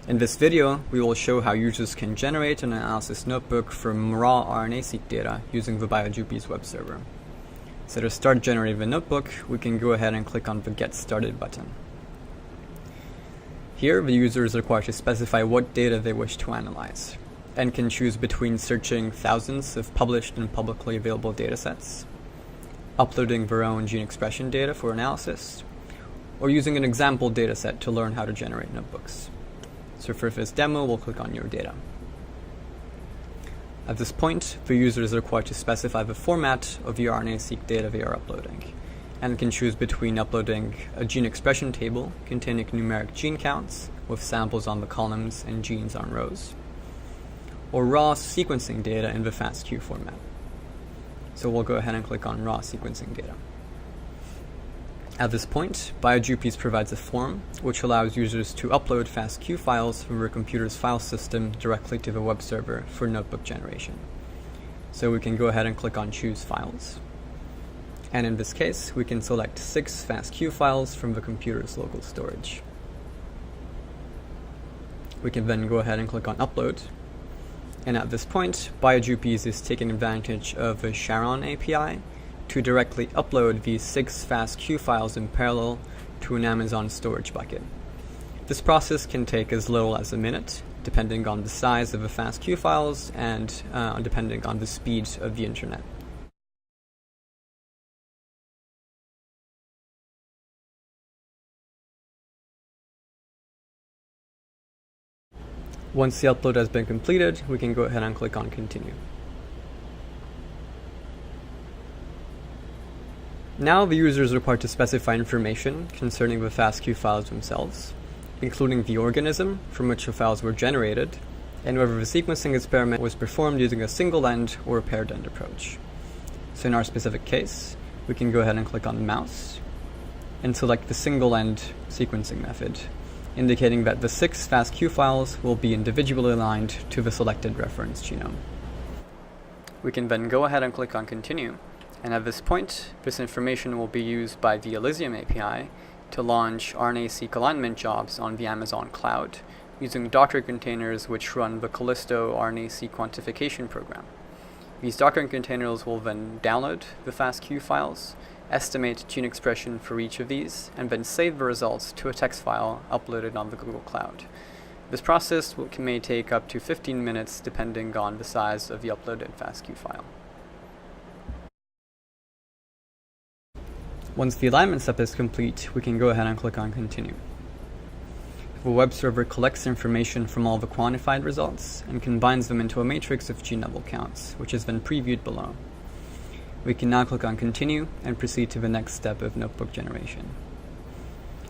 In this video, we will show how users can generate an analysis notebook from raw RNA seq data using the BioJupies web server. So to start generating the notebook, we can go ahead and click on the Get Started button. Here, the user is required to specify what data they wish to analyze, and can choose between searching thousands of published and publicly available datasets, uploading their own gene expression data for analysis, or using an example dataset to learn how to generate notebooks. So for this demo, we'll click on Your Data. At this point, the user is required to specify the format of the RNA seq data they are uploading, and can choose between uploading a gene expression table containing numeric gene counts with samples on the columns and genes on rows, or raw sequencing data in the FASTQ format. So we'll go ahead and click on Raw Sequencing Data. At this point, BioJupies provides a form which allows users to upload FASTQ files from their computer's file system directly to the web server for notebook generation. So we can go ahead and click on Choose Files. And in this case, we can select 6 FASTQ files from the computer's local storage. We can then go ahead and click on Upload. And at this point, BioJupies is taking advantage of the Sharon API to directly upload these 6 FASTQ files in parallel to an Amazon storage bucket. This process can take as little as a minute, depending on the size of the FASTQ files and depending on the speed of the internet. Once the upload has been completed, we can go ahead and click on Continue. Now the user is required to specify information concerning the FASTQ files themselves, including the organism from which the files were generated, and whether the sequencing experiment was performed using a single-end or a paired-end approach. So in our specific case, we can go ahead and click on the mouse and select the single-end sequencing method, indicating that the 6 FASTQ files will be individually aligned to the selected reference genome. We can then go ahead and click on Continue. And at this point, this information will be used by the Elysium API to launch RNA Seek Alignment jobs on the Amazon cloud using Docker containers which run the Callisto RNA seq quantification program. These Docker containers will then download the FASTQ files, estimate gene expression for each of these, and then save the results to a text file uploaded on the Google Cloud. This process may take up to 15 minutes depending on the size of the uploaded FASTQ file. Once the alignment step is complete, we can go ahead and click on Continue. The web server collects information from all the quantified results and combines them into a matrix of gene level counts, which is then previewed below. We can now click on Continue and proceed to the next step of notebook generation.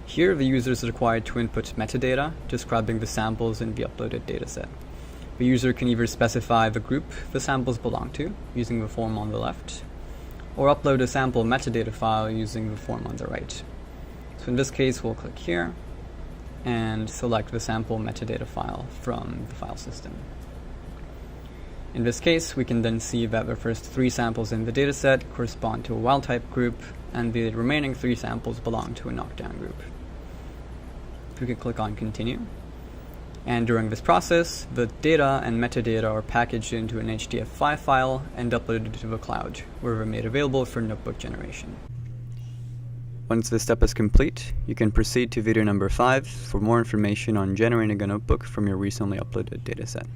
Here, the user is required to input metadata describing the samples in the uploaded dataset. The user can either specify the group the samples belong to, using the form on the left, or upload a sample metadata file using the form on the right. So in this case, we'll click here and select the sample metadata file from the file system. In this case, we can then see that the first 3 samples in the dataset correspond to a wild-type group, and the remaining 3 samples belong to a knockdown group. We can click on Continue. And during this process, the data and metadata are packaged into an HDF5 file and uploaded to the cloud, where they're made available for notebook generation. Once this step is complete, you can proceed to video number 5 for more information on generating a notebook from your recently uploaded dataset.